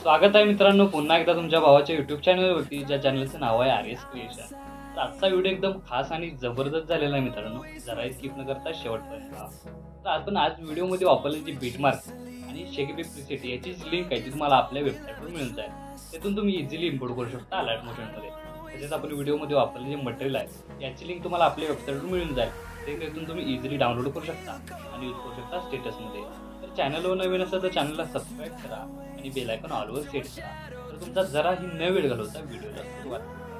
स्वागत आहे मित्रांनो पुन्हा एकदा तुमच्या भावाच्या YouTube चॅनलवरती, ज्या चॅनलचं नाव आहे RS क्रिएशन। तर आजचा व्हिडिओ एकदम खास आणि जबरदस्त झालेला आहे मित्रांनो, जरा स्किप न करता शेवटपर्यंत पहा। तर आपण आज व्हिडिओमध्ये वापरलेली बीटमार्क आणि शेकीबी प्रीसेट याची लिंक आहे ती तुम्हाला आपल्या वेबसाईटवर मिळून जाईल। त्यातून तुम्ही इझिली इम्पोर्ट करू शकता अलर्ट मोशनमध्ये। तसेच आपण व्हिडिओमध्ये वापरलेले जे मटेरियल आहे याची लिंक तुम्हाला आपल्या वेबसाईटवर मिळून जाईल। त्यातून तुम्ही इझिली डाउनलोड करू शकता आणि यूज करू शकता स्टेटसमध्ये। तर चॅनलवर नवीन असेल तर चॅनलला सबस्क्राइब करा आणि बेल आयकॉन ऑलवर सेट करा, तर तुमचा जराही न वेळ घालवता व्हिडिओला सुरुवात करा।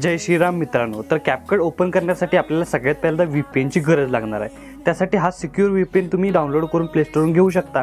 जय श्रीराम मित्रांनो, तर कॅपकट ओपन करण्यासाठी आपल्याला सगळ्यात पहिल्यांदा VPNची गरज लागणार आहे। त्यासाठी हा सिक्युअर VPN तुम्ही डाउनलोड करून प्ले स्टोरवरून घेऊ शकता।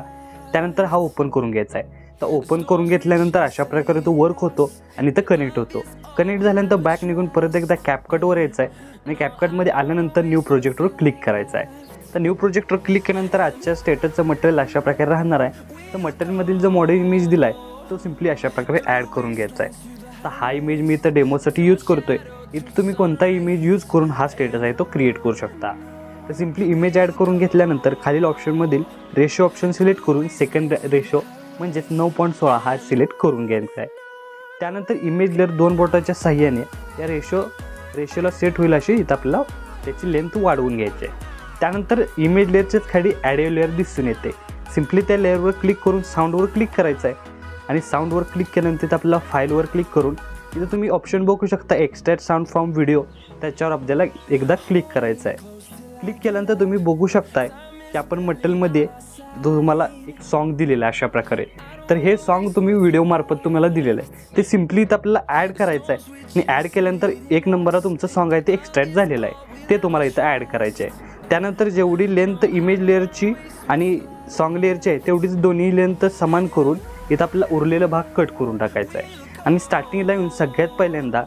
त्यानंतर हा ओपन करून घ्यायचा आहे। तर ओपन करून घेतल्यानंतर अशा प्रकारे तो वर्क होतो आणि तो कनेक्ट होतो। कनेक्ट झाल्यानंतर बॅक निघून परत एकदा कॅपकटवर यायचं आहे आणि कॅपकटमध्ये आल्यानंतर न्यू प्रोजेक्टवर क्लिक करायचं आहे। तर न्यू प्रोजेक्टवर क्लिक केल्यानंतर आजच्या स्टेटसचं मटेरियल अशा प्रकारे राहणार आहे। तर मटेरियलमधील जो मॉडेल इमेज दिला आहे तो सिम्पली अशा प्रकारे ॲड करून घ्यायचा आहे। तर हा इमेज मी इथं डेमोसाठी यूज करतोय। इथं तुम्ही कोणता इमेज यूज करून हा स्टेटस आहे तो क्रिएट करू शकता। तर सिम्पली इमेज ॲड करून घेतल्यानंतर खालील ऑप्शनमधील रेशो ऑप्शन सिलेक्ट करून सेकंड रेशो म्हणजेच 9.16 हा सिलेक्ट करून घ्यायचा आहे। त्यानंतर इमेज लेअर 2 बोटाच्या साह्याने या रेशोला सेट होईल अशी इथं आपल्याला त्याची लेंथ वाढवून घ्यायची आहे। त्यानंतर इमेज लेअरच्याच खाली ॲडिओ लेअर दिसून येते। सिम्पली त्या लेअरवर क्लिक करून साऊंडवर क्लिक करायचं आहे आणि साऊंडवर क्लिक केल्यानंतर आपल्याला फाईलवर क्लिक करून इथं तुम्ही ऑप्शन बघू शकता एक्सट्रॅक्ट साऊंड फ्रॉम व्हिडिओ, त्याच्यावर आपल्याला एकदा क्लिक करायचं आहे। क्लिक केल्यानंतर तुम्ही बघू शकताय की आपण मटेरियलमध्ये तुम्हाला एक सॉन्ग दिलेलं आहे अशा प्रकारे। तर हे सॉन्ग तुम्ही व्हिडिओमार्फत तुम्हाला दिलेलं आहे, ते सिम्पली इथं आपल्याला ॲड करायचं आहे आणि ॲड केल्यानंतर 1 नंबरला तुमचं सॉन्ग आहे ते एक्सट्रॅक्ट झालेलं आहे, ते तुम्हाला इथं ॲड करायचे आहे। त्यानंतर जेवढी लेंथ इमेज लेअरची आणि सॉन्ग लेअरची आहे तेवढीच दोन्ही लेंथ समान करून इथं आपल्याला उरलेला भाग कट करून टाकायचा आहे आणि स्टार्टिंगला येऊन सगळ्यात पहिल्यांदा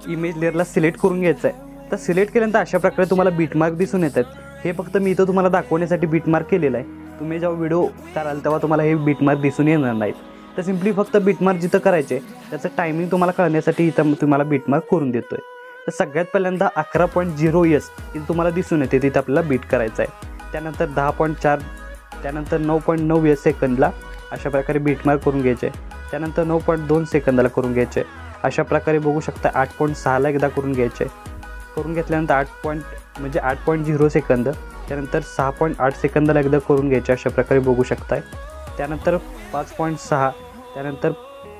इमेज लेअरला सिलेक्ट करून घ्यायचं आहे। तर सिलेक्ट केल्यानंतर अशा प्रकारे तुम्हाला बीटमार्क दिसून येतात। हे फक्त मी इथं तुम्हाला दाखवण्यासाठी बीटमार्क केलेलं आहे। तुम्ही जेव्हा व्हिडिओ कराल तेव्हा तुम्हाला हे बीटमार्क दिसून येणार नाहीत। तर सिम्पली फक्त बीटमार्क जिथं करायचे त्याचं टायमिंग तुम्हाला कळण्यासाठी इथं तुम्हाला बीटमार्क करून देतो आहे। तर सगळ्यात पहिल्यांदा 11.0S इथं तुम्हाला दिसून येते, तिथं आपल्याला बीट करायचं आहे। त्यानंतर 10.4, त्यानंतर 9.9 सेकंदला अशा प्रकारे बीटमार्क करून घ्यायचे। त्यानंतर 9.2 सेकंदाला करून घ्यायचे। अशा प्रकारे बघू शकता 8.6ला एकदा करून घ्यायचे। करून घेतल्यानंतर 8.0 सेकंद, त्यानंतर 6.8 सेकंदाला एकदा करून घ्यायचे अशा प्रकारे बघू शकताय। त्यानंतर 5.6, त्यानंतर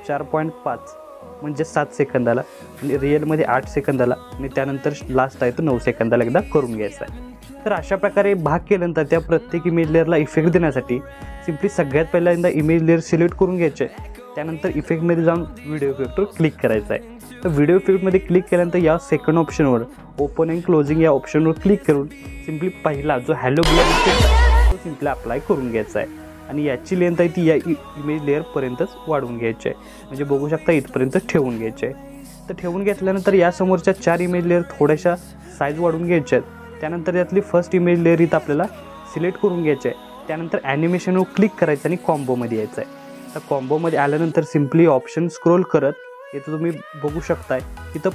4.5 म्हणजे 7 सेकंदाला आणि रिअलमध्ये 8 सेकंदाला आणि त्यानंतर लास्ट आहे तो 9 सेकंदाला एकदा करून घ्यायचा आहे। तर अशा प्रकारे भाग केल्यानंतर त्या प्रत्येक इमेज लेअरला इफेक्ट देण्यासाठी सिम्पली सगळ्यात पहिल्यांदा इमेज लेअर सिलेक्ट करून घ्यायचे। त्यानंतर इफेक्टमध्ये जाऊन व्हिडिओ इफेक्टवर क्लिक करायचं आहे। तर व्हिडिओ इफेक्टमध्ये क्लिक केल्यानंतर या सेकंड ऑप्शनवर ओपन अँड क्लोजिंग या ऑप्शनवर क्लिक करून सिम्पली पहिला जो हॅलो ब्लर इफेक्ट आहे तो सिम्पली अप्लाय करून घ्यायचा आहे आणि याची लेंथ आहे ती या इमेज लेअरपर्यंतच वाढवून घ्यायची आहे। म्हणजे बघू शकता इथपर्यंत ठेवून घ्यायचे आहे। तर ठेवून घेतल्यानंतर या समोरच्या 4 इमेज लेअर थोड्याशा साईज वाढवून घ्यायच्या आहेत। त्यानंतर यातली फर्स्ट इमेज लेअर इथं आपल्याला सिलेक्ट करून घ्यायचे आहे। त्यानंतर ॲनिमेशनवर क्लिक करायचं आणि कॉम्बोमध्ये यायचं आहे। तर कॉम्बोमध्ये आल्यानंतर सिम्पली ऑप्शन स्क्रोल करत इथं तुम्ही बघू शकताय इथं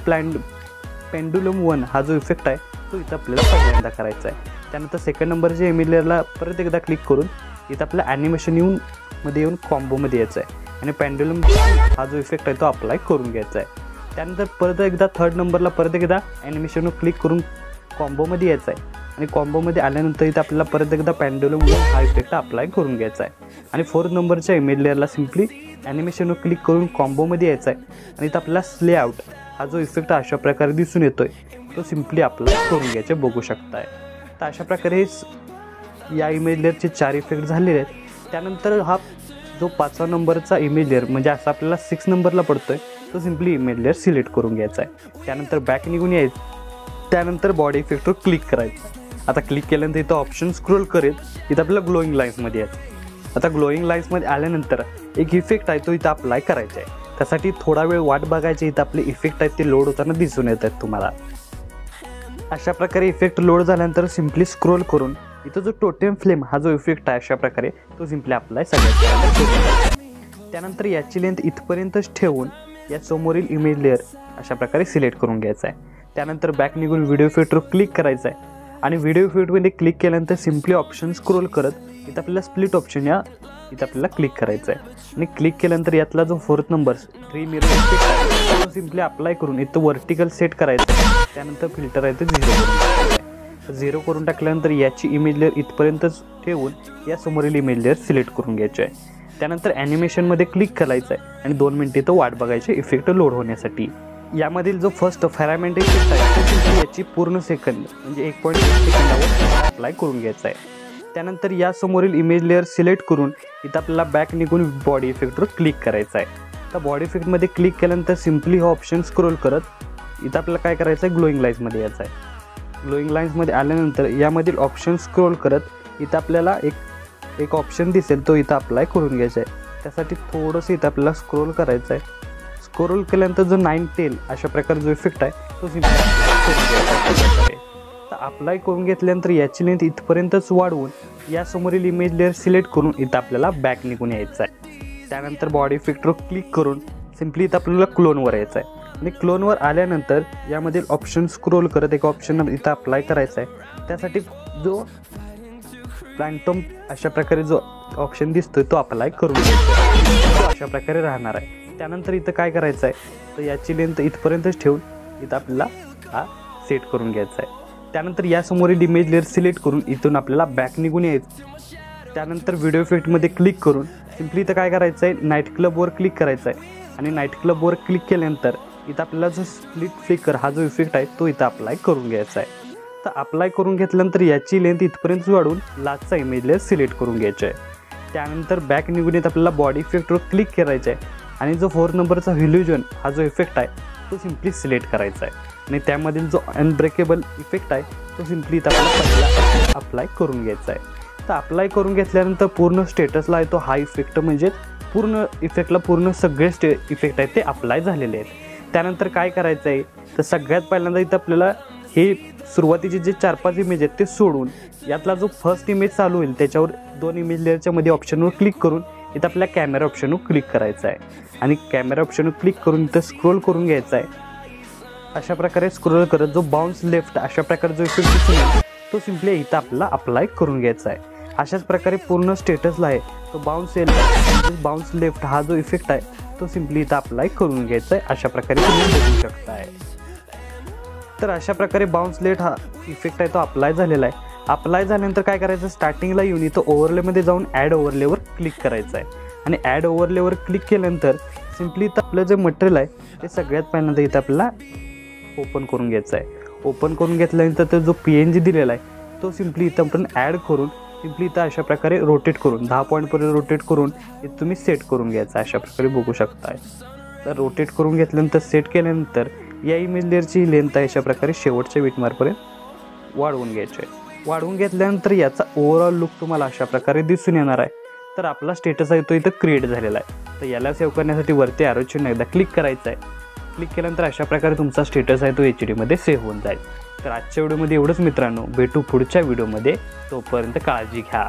पेंडुलम 1 हा जो इफेक्ट आहे तो इथं आपल्याला पहिल्यांदा करायचा आहे। त्यानंतर सेकंड नंबरच्या इमेज लेअरला परत एकदा क्लिक करून इथं आपलं ॲनिमेशन येऊन कॉम्बोमध्ये यायचं आहे आणि पेंडुलम हा जो इफेक्ट आहे तो अप्लाय करून घ्यायचा आहे। त्यानंतर परत एकदा थर्ड नंबरला परत एकदा ॲनिमेशनवर क्लिक करून कॉम्बोमध्ये यायचं आहे आणि कॉम्बोमध्ये आल्यानंतर इथं आपल्याला परत एकदा पेंडुलम हा इफेक्ट अप्लाय करून घ्यायचा आहे आणि 4th नंबरच्या इमेज लेअरला सिम्पली ॲनिमेशनवर क्लिक करून कॉम्बोमध्ये यायचं आहे आणि इथं आपल्याला स्ले आउट हा जो इफेक्ट अशा प्रकारे दिसून येतो आहे तो सिम्पली अप्लाय करून घ्यायचे बघू शकताय। तर अशा प्रकारे या इमेज लेअरचे 4 इफेक्ट झालेले आहेत। त्यानंतर हा जो 5वा नंबरचा इमेज लेअर म्हणजे असा आपल्याला 6 नंबरला पडतो आहे तो सिम्पली इमेज लेअर सिलेक्ट करून घ्यायचा आहे। त्यानंतर बॅक निघून यायचं। त्यानंतर बॉडी इफेक्टवर क्लिक करायचं। आता क्लिक केल्यानंतर इथं ऑप्शन स्क्रोल करेल इथं आपल्याला ग्लोईंग लाईन्समध्ये यायचं। आता ग्लोईंग लाईन्समध्ये आल्यानंतर एक इफेक्ट आहे तो इथं अप्लाय करायचा आहे। त्यासाठी थोडा वेळ वाट बघायची। इथं आपले इफेक्ट आहेत ते लोड होताना दिसून येत आहेत तुम्हाला। अशा प्रकारे इफेक्ट लोड झाल्यानंतर सिम्पली स्क्रोल करून इथं जो टोटेम फ्लेम हा जो इफेक्ट आहे अशा प्रकारे तो सिम्पली अप्लाय सगळ्यात। त्यानंतर याची लेंथ इथपर्यंतच ठेवून या समोरील इमेज लेअर अशा प्रकारे सिलेक्ट करून घ्यायचा आहे। त्यानंतर बॅक निघून व्हिडिओ इफेक्टवर क्लिक करायचं आहे आणि व्हिडिओ इफेक्टमध्ये क्लिक केल्यानंतर सिम्पली ऑप्शन स्क्रोल करत इथं आपल्याला स्प्लिट ऑप्शन इथं आपल्याला क्लिक करायचं आहे आणि क्लिक केल्यानंतर यातला जो 4th नंबर 3 मिरर इफेक्ट आहे तो सिम्पली अप्लाय करून इथं वर्टिकल सेट करायचं आहे. त्यानंतर फिल्टर आहे ते 0 करून टाकल्यानंतर याची इमेज लेअर इथपर्यंतच ठेवून या समोरील इमेज लेअर सिलेक्ट करून घ्यायची आहे. त्यानंतर ॲनिमेशनमध्ये क्लिक करायचं आहे आणि 2 मिनिटे तो वाट बघायचे इफेक्ट लोड होण्यासाठी. यामधील जो फर्स्ट फेरामेंट इफेक्ट आहे तो याची पूर्ण सेकंद म्हणजे 1.1 सेकंदावर अप्लाय करून घ्यायचा आहे. त्यानंतर या समोरील इमेज लेअर सिलेक्ट करून इथं आपल्याला बॅक निघून बॉडी इफेक्टवर क्लिक करायचं आहे. तर बॉडी इफेक्टमध्ये क्लिक केल्यानंतर सिम्पली हा ऑप्शन स्क्रोल करत इथं आपल्याला काय करायचं आहे ग्लोईंग लाईन्समध्ये यायचं आहे. ग्लोईंग लाईन्समध्ये आल्यानंतर यामधील ऑप्शन स्क्रोल करत इथं आपल्याला एक ऑप्शन दिसेल तो इथं अप्लाय करून घ्यायचा आहे. त्यासाठी थोडंसं इथं आपल्याला स्क्रोल करायचं आहे. स्क्रोल केल्यानंतर जो 9 टेल अशा प्रकारे जो इफेक्ट आहे तो सिम्पली तर अप्लाय करून घेतल्यानंतर याची लेंथ इथपर्यंतच वाढवून या समोरील इमेज लेअर सिलेक्ट करून इथं आपल्याला बॅक निघून यायचं आहे. त्यानंतर बॉडी इफेक्टवर क्लिक करून सिम्पली इथं आपल्याला क्लोनवर यायचं आहे आणि क्लोनवर आल्यानंतर यामधील ऑप्शन स्क्रोल करत एक ऑप्शन इथं अप्लाय करायचा आहे. त्यासाठी जो फॅन्टम अशा प्रकारे जो ऑप्शन दिसतोय तो अप्लाय करून घ्यायचा तो अशा प्रकारे राहणार आहे. त्यानंतर इथं काय करायचं आहे तर याची लेंथ इथपर्यंतच ठेवून इथं आपल्याला हा सेट करून घ्यायचा आहे. त्यानंतर यासमोरील इमेज लेअर सिलेक्ट करून इथून आपल्याला बॅक निघून यायचं. त्यानंतर व्हिडिओ इफेक्टमध्ये क्लिक करून सिम्पली इथं काय करायचं आहे नाईट क्लबवर क्लिक करायचं आहे आणि नाईट क्लबवर क्लिक केल्यानंतर इथं आपल्याला जो स्प्लिट फ्लिकर हा जो इफेक्ट आहे तो इथं अप्लाय करून घ्यायचा आहे. तर अप्लाय करून घेतल्यानंतर याची लेंथ इथपर्यंत वाढवून लास्टचा इमेज लेअर सिलेक्ट करून घ्यायचा आहे. त्यानंतर बॅक निघून येत आपल्याला बॉडी इफेक्टवर क्लिक करायचं आहे आणि जो 4 नंबरचा इल्युजन हा जो इफेक्ट आहे तो सिम्पली सिलेक्ट करायचा आहे आणि त्यामधील जो अनब्रेकेबल इफेक्ट आहे तो सिम्पली इथं आपल्याला अप्लाय करून घ्यायचा आहे. तर अप्लाय करून घेतल्यानंतर पूर्ण स्टेटसला आहे तो हा इफेक्ट म्हणजे पूर्ण इफेक्टला पूर्ण सगळे इफेक्ट आहेत ते अप्लाय झालेले आहेत. त्यानंतर काय करायचं आहे तर सगळ्यात पहिल्यांदा इथं आपल्याला हे सुरुवातीचे जे 4-5 इमेज आहेत ते सोडून यातला जो फर्स्ट इमेज चालू होईल त्याच्यावर 2 इमेज लेअरच्या मध्ये ऑप्शनवर क्लिक करून इथं आपल्याला कॅमेरा ऑप्शनवर क्लिक करायचं आहे आणि कॅमेरा ऑप्शनवर क्लिक करून इथं स्क्रोल करून घ्यायचा आहे. अशा प्रकारे स्क्रोल करत जो बाउन्स लेफ्ट अशा प्रकारे जो इफेक्ट दिसेल तो सिम्पली इथं आपल्याला अप्लाय करून घ्यायचा आहे. अशाच प्रकारे पूर्ण स्टेटसला आहे तो बाउन्स लेफ्ट हा जो इफेक्ट आहे तो सिम्पली इथं अप्लाय करून घ्यायचा आहे. अशा प्रकारे तुम्ही बघू शकताय. तर अशा प्रकारे बाउन्स लेफ्ट हा इफेक्ट आहे तो अप्लाय झालेला आहे. अप्लाय झाल्यानंतर काय करायचं स्टार्टिंगला येऊन इथं ओव्हरलेमध्ये जाऊन ॲड ओव्हरलेवर क्लिक करायचं आहे आणि ॲड ओव्हरलेवर क्लिक केल्यानंतर सिम्पली इथं आपलं जे मटेरियल आहे ते सगळ्यात पहिल्यांदा इथं आपल्याला ओपन करून घ्यायचं आहे. ओपन करून घेतल्यानंतर तो जो PNG दिलेला आहे तो सिम्पली इथं आपण ॲड करून सिम्पली इथं अशा प्रकारे रोटेट करून 10 पॉईंटपर्यंत रोटेट करून इथं तुम्ही सेट करून घ्यायचं अशा प्रकारे बघू शकताय. तर रोटेट करून घेतल्यानंतर सेट केल्यानंतर या इमेज लेअरची लेंथ आहे अशा प्रकारे शेवटच्या विटमार्कपर्यंत वाढवून घ्यायची आहे. वाढवून घेतल्यानंतर याचा ओव्हरऑल लुक तुम्हाला अशा प्रकारे दिसून येणार आहे. तर आपला स्टेटस आहे तो इथं क्रिएट झालेला आहे. तर याला सेव्ह करण्यासाठी वरती ॲरो चिन्ह एकदा क्लिक करायचं आहे. क्लिक केल्यानंतर अशा प्रकारे तुमचा स्टेटस आहे तो HD मध्ये सेव्ह होऊन जाईल. तर आजच्या व्हिडिओमध्ये एवढंच मित्रांनो. भेटू पुढच्या व्हिडिओमध्ये. तोपर्यंत काळजी घ्या.